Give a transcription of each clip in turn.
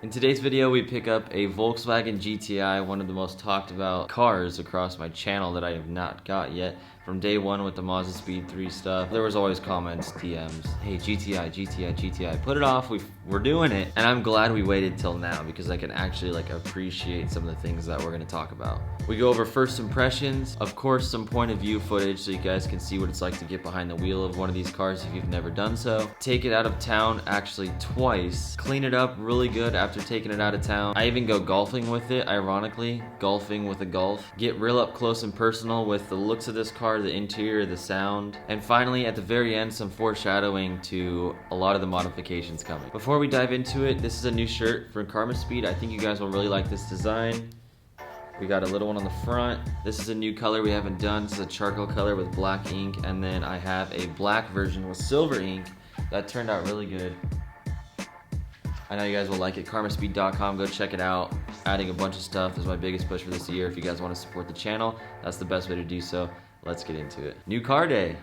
In today's video, we pick up a Volkswagen GTI, one of the most talked about cars across my channel that I have not got yet. From day one with the Mazda Speed 3 stuff, there was always comments, DMs, hey, GTI, GTI, GTI. Put it off, we're doing it. And I'm glad we waited till now because I can actually appreciate some of the things that we're gonna talk about. We go over first impressions, of course some point of view footage so you guys can see what it's like to get behind the wheel of one of these cars if you've never done so. Take it out of town actually twice, clean it up really good after taking it out of town. I even go golfing with it, ironically, golfing with a Golf. Get real up close and personal with the looks of this car, the interior, the sound, and finally at the very end some foreshadowing to a lot of the modifications coming. Before we dive into it, this is a new shirt from Karma Speed. I think you guys will really like this design. We got a little one on the front. This is a new color we haven't done. This is a charcoal color with black ink, and then I have a black version with silver ink. That turned out really good. I know you guys will like it. karmaspeed.com, go check it out. Adding a bunch of stuff is my biggest push for this year. If you guys want to support the channel, that's the best way to do so. Let's get into it. New car day.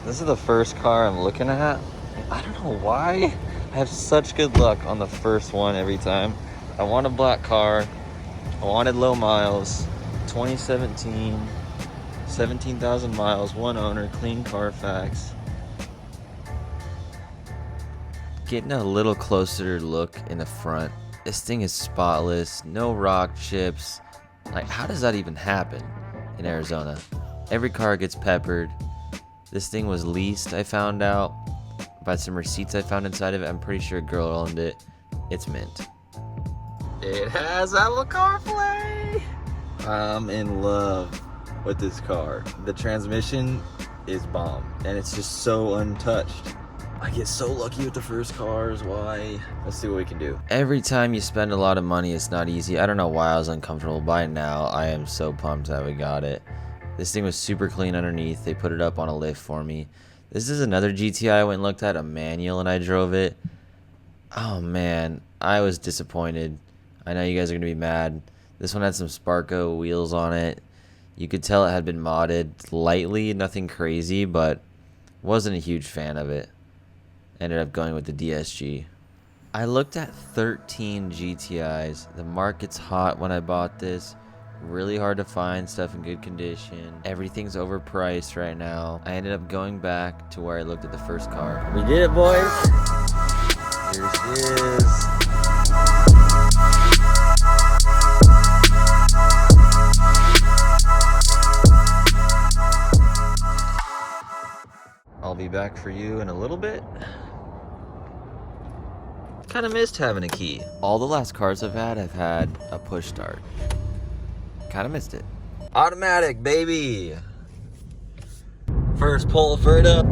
This is the first car I'm looking at. I don't know why. I have such good luck on the first one every time. I want a black car. I wanted low miles. 2017, 17,000 miles, one owner, clean Carfax. Getting a little closer look in the front. This thing is spotless, no rock chips. Like, how does that even happen in Arizona? Every car gets peppered. This thing was leased, I found out, by some receipts I found inside of it. I'm pretty sure a girl owned it. It's mint. It has Apple CarPlay. I'm in love with this car. The transmission is bomb, and it's just so untouched. I get so lucky with the first cars. Why? Let's see what we can do. Every time you spend a lot of money, it's not easy. I don't know why I was uncomfortable. By now, I am so pumped that we got it. This thing was super clean underneath. They put it up on a lift for me. This is another GTI I went and looked at, a manual, and I drove it. Oh man, I was disappointed. I know you guys are gonna be mad. This one had some Sparco wheels on it. You could tell it had been modded lightly, nothing crazy, but wasn't a huge fan of it. Ended up going with the DSG. I looked at 13 GTIs. The market's hot when I bought this. Really hard to find stuff in good condition. Everything's overpriced right now. I ended up going back to where I looked at the first car. We did it, boys. Here she is. I'll be back for you in a little bit. Kind of missed having a key. All the last cars I've had a push start. Kind of missed it. Automatic, baby. First pull for it up.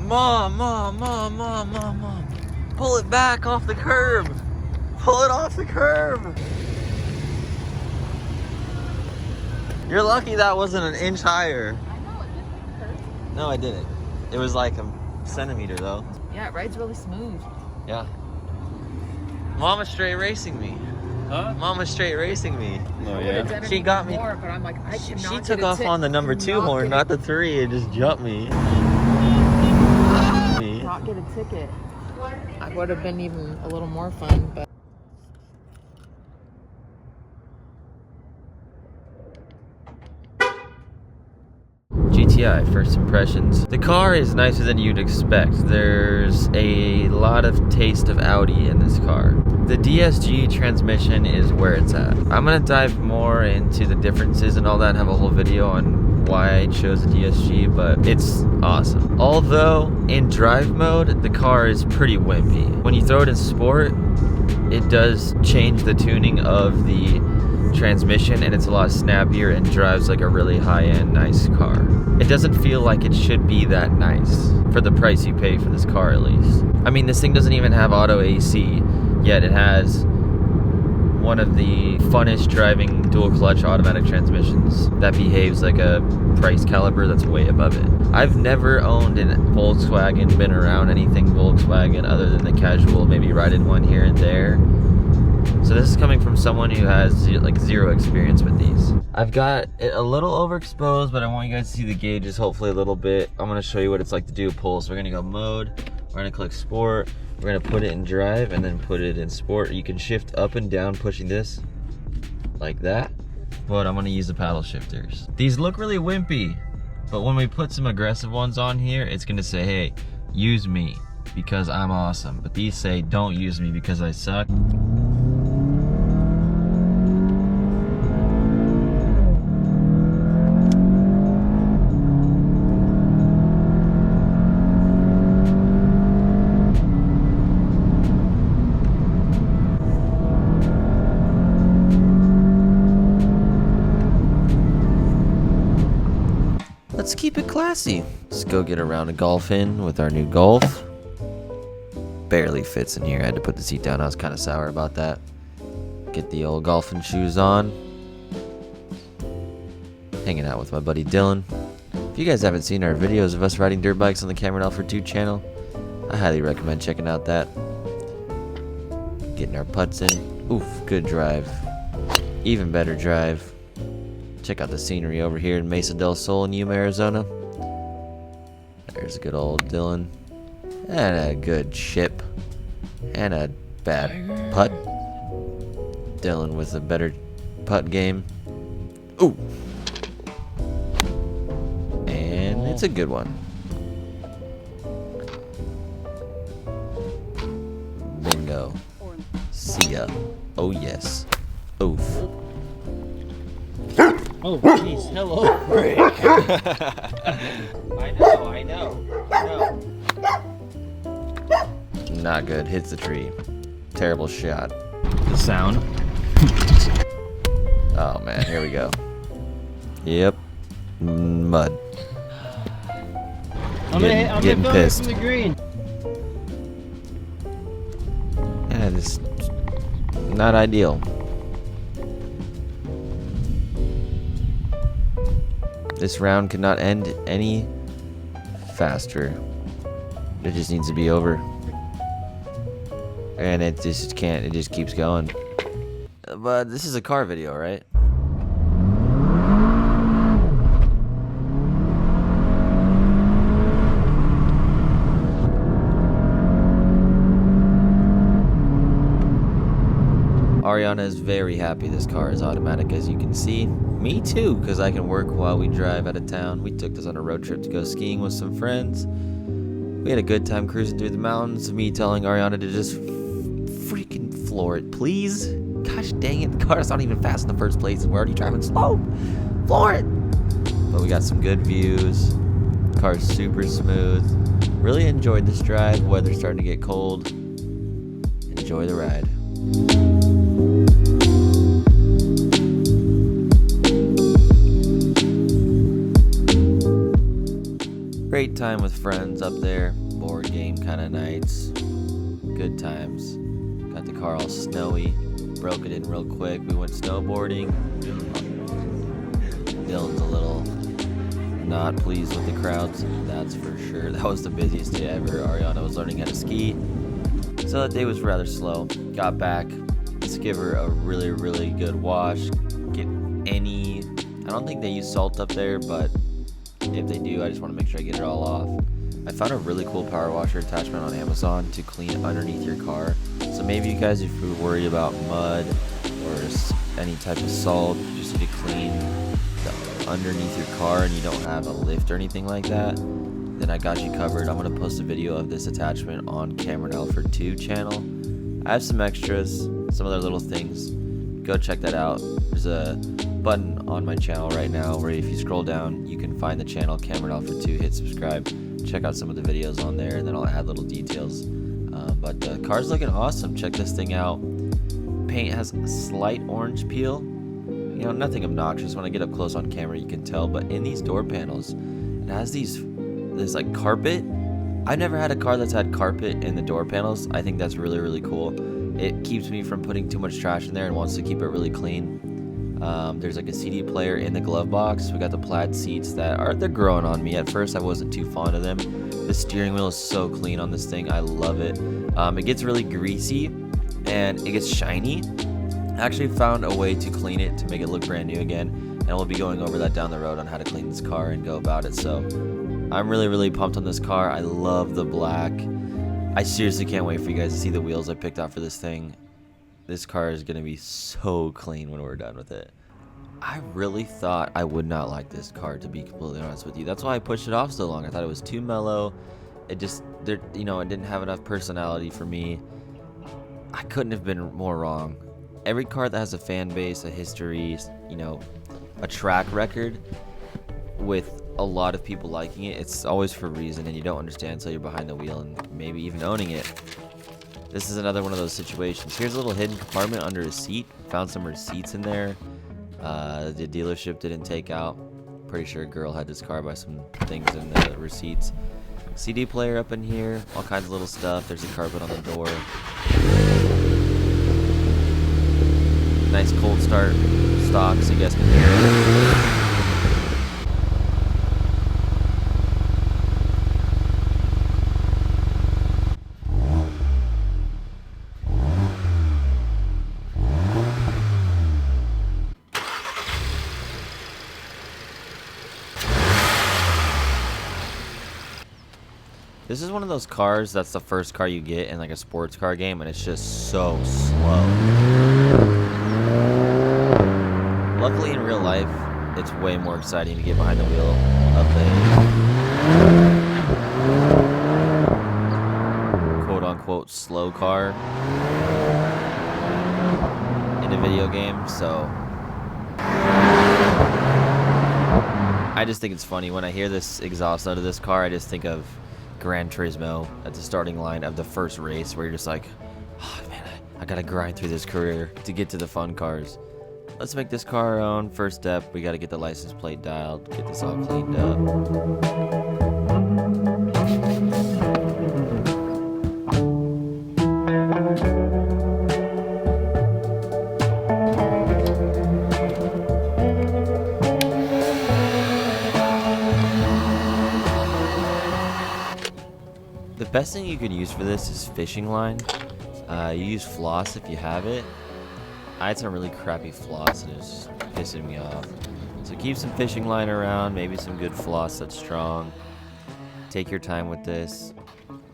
Mom. Pull it back off the curb. Pull it off the curb. You're lucky that wasn't an inch higher. I know, it didn't hurt. No, I didn't. It was like a centimeter though. Yeah, it rides really smooth. Yeah. Mama's straight racing me. Huh? Mama's straight racing me. Oh yeah. She got me. More, but I'm like, I cannot She get took a off tick. on the number 2 horn, not the 3, and just jumped me. Not get a ticket. I would have been even a little more fun, but. GTI, first impressions. The car is nicer than you'd expect. There's a lot of taste of Audi in this car. The DSG transmission is where it's at. I'm gonna dive more into the differences and all that and have a whole video on why I chose a DSG, but it's awesome. Although in drive mode, the car is pretty wimpy. When you throw it in sport, it does change the tuning of the transmission, and it's a lot snappier and drives like a really high-end nice car. It doesn't feel like it should be that nice for the price you pay for this car, at least. I mean, this thing doesn't even have auto AC, yet it has one of the funnest driving dual clutch automatic transmissions that behaves like a price caliber that's way above it. I've never owned a Volkswagen, been around anything Volkswagen other than the casual, maybe ride in one here and there. So this is coming from someone who has like zero experience with these. I've got it a little overexposed, but I want you guys to see the gauges hopefully a little bit. I'm gonna show you what it's like to do a pull. So we're gonna go mode, we're gonna click sport, we're gonna put it in drive and then put it in sport. You can shift up and down pushing this like that, but I'm gonna use the paddle shifters. These look really wimpy, but when we put some aggressive ones on here, it's gonna say, hey, use me because I'm awesome. But these say, don't use me because I suck. Let's keep it classy. Let's go get a round of golf in with our new Golf. Barely fits in here. I had to put the seat down. I was kind of sour about that. Get the old golfing shoes on. Hanging out with my buddy Dylan. If you guys haven't seen our videos of us riding dirt bikes on the Cameron Alford 2 channel, I highly recommend checking out that. Getting our putts in. Oof, good drive. Even better drive. Check out the scenery over here in Mesa del Sol in Yuma, Arizona. There's a good old Dylan. And a good chip. And a bad putt. Dylan with a better putt game. Ooh. And it's a good one. Bingo. See ya. Oh yes. Oof. Oh, jeez. Hello, Rick. I know. Not good. Hits the tree. Terrible shot. The sound. Oh, man. Here we go. Yep. Mud. I'm Getting gonna pissed. from the green. Yeah, this not ideal. This round could not end any faster. It just needs to be over. And it just can't, it just keeps going. But this is a car video, right? Ariana is very happy this car is automatic, as you can see. Me too, because I can work while we drive out of town. We took this on a road trip to go skiing with some friends. We had a good time cruising through the mountains. Me telling Ariana to just freaking floor it, please. Gosh dang it, the car's not even fast in the first place and we're already driving slow. Floor it. But we got some good views. The car's super smooth. Really enjoyed this drive. Weather's starting to get cold. Enjoy the ride. Great time with friends up there. Board game kind of nights. Good times. Got the car all snowy. Broke it in real quick. We went snowboarding. Dylan's a little not pleased with the crowds. That's for sure. That was the busiest day ever. Ariana was learning how to ski. So that day was rather slow. Got back. Let's give her a really, really good wash. Get any... I don't think they use salt up there, but if they do, I just want to make sure I get it all off. I found a really cool power washer attachment on Amazon to clean underneath your car. So maybe you guys, if you're worried about mud or any type of salt, you just need to clean the underneath your car and you don't have a lift or anything like that, then I got you covered. I'm going to post a video of this attachment on Cameron Alford 2 channel. I have some extras, some other little things. Go check that out. There's a button on my channel right now where if you scroll down, you can find the channel Cameron Alford 2. Hit subscribe, check out some of the videos on there, and then I'll add little details. But the car's looking awesome. Check this thing out. Paint has a slight orange peel. You know, nothing obnoxious. When I get up close on camera, you can tell. But in these door panels, it has this like carpet. I've never had a car that's had carpet in the door panels. I think that's really, really cool. It keeps me from putting too much trash in there and wants to keep it really clean. There's like a CD player in the glove box. We got the plaid seats they're growing on me. At first, I wasn't too fond of them. The steering wheel is so clean on this thing. I love it. It gets really greasy and it gets shiny. I actually found a way to clean it to make it look brand new again, and we'll be going over that down the road on how to clean this car and go about it. So I'm really, really pumped on this car. I love the black. I seriously can't wait for you guys to see the wheels I picked out for this thing. This car is going to be so clean when we're done with it. I really thought I would not like this car, to be completely honest with you. That's why I pushed it off so long. I thought it was too mellow. It didn't have enough personality for me. I couldn't have been more wrong. Every car that has a fan base, a history, a track record with a lot of people liking it, it's always for a reason, and you don't understand until you're behind the wheel and maybe even owning it. This is another one of those situations. Here's a little hidden compartment under a seat. Found some receipts in there. The dealership didn't take out. Pretty sure a girl had this car by some things in the receipts. CD player up in here. All kinds of little stuff. There's a carpet on the door. Nice cold start stock so you guys can hear it. This is one of those cars that's the first car you get in like a sports car game, and it's just so slow. Luckily in real life, it's way more exciting to get behind the wheel of a quote-unquote slow car in a video game, so I just think it's funny. When I hear this exhaust out of this car, I just think of Gran Turismo at the starting line of the first race, where you're just like, oh man, I gotta grind through this career to get to the fun cars. Let's make this car our own. First step, we gotta get the license plate dialed, get this all cleaned up. The best thing you could use for this is fishing line. You use floss if you have it. I had some really crappy floss and it was just pissing me off. So keep some fishing line around, maybe some good floss that's strong. Take your time with this.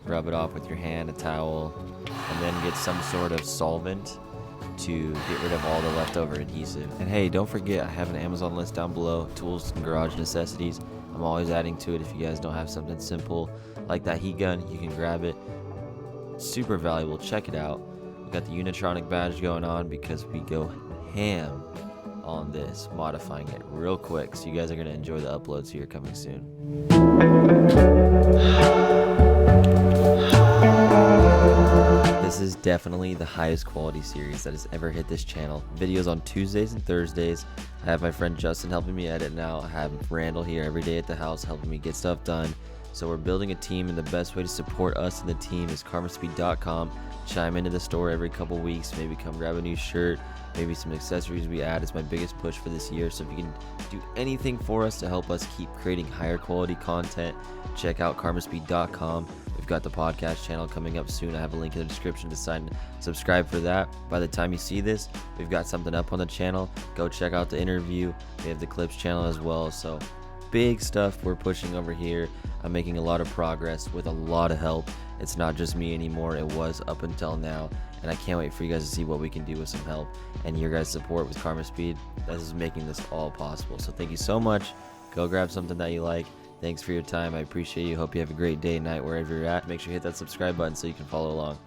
Rub it off with your hand, a towel, and then get some sort of solvent to get rid of all the leftover adhesive. And hey, don't forget, I have an Amazon list down below, tools and garage necessities. I'm always adding to it. If you guys don't have something simple like that heat gun, you can grab it. Super valuable. Check it out. We got the Unitronic badge going on because we go ham on this, modifying it real quick. So you guys are going to enjoy the uploads here coming soon. This is definitely the highest quality series that has ever hit this channel. Videos on Tuesdays and Thursdays. I have my friend Justin helping me edit now. I have Randall here every day at the house helping me get stuff done. So we're building a team, and the best way to support us and the team is karmaspeed.com. Chime into the store every couple weeks. Maybe come grab a new shirt, maybe some accessories we add. It's my biggest push for this year. So if you can do anything for us to help us keep creating higher quality content, check out karmaspeed.com. We've got the podcast channel coming up soon. I have a link in the description to subscribe for that. By the time you see this, we've got something up on the channel. Go check out the interview. We have the clips channel as well. So big stuff we're pushing over here. I'm making a lot of progress with a lot of help. It's not just me anymore. It was up until now, and I can't wait for you guys to see what we can do with some help and your guys' support with Karma Speed. That is making this all possible. So thank you so much. Go grab something that you like. Thanks for your time. I appreciate you. Hope you have a great day, night, wherever you're at. Make sure you hit that subscribe button so you can follow along.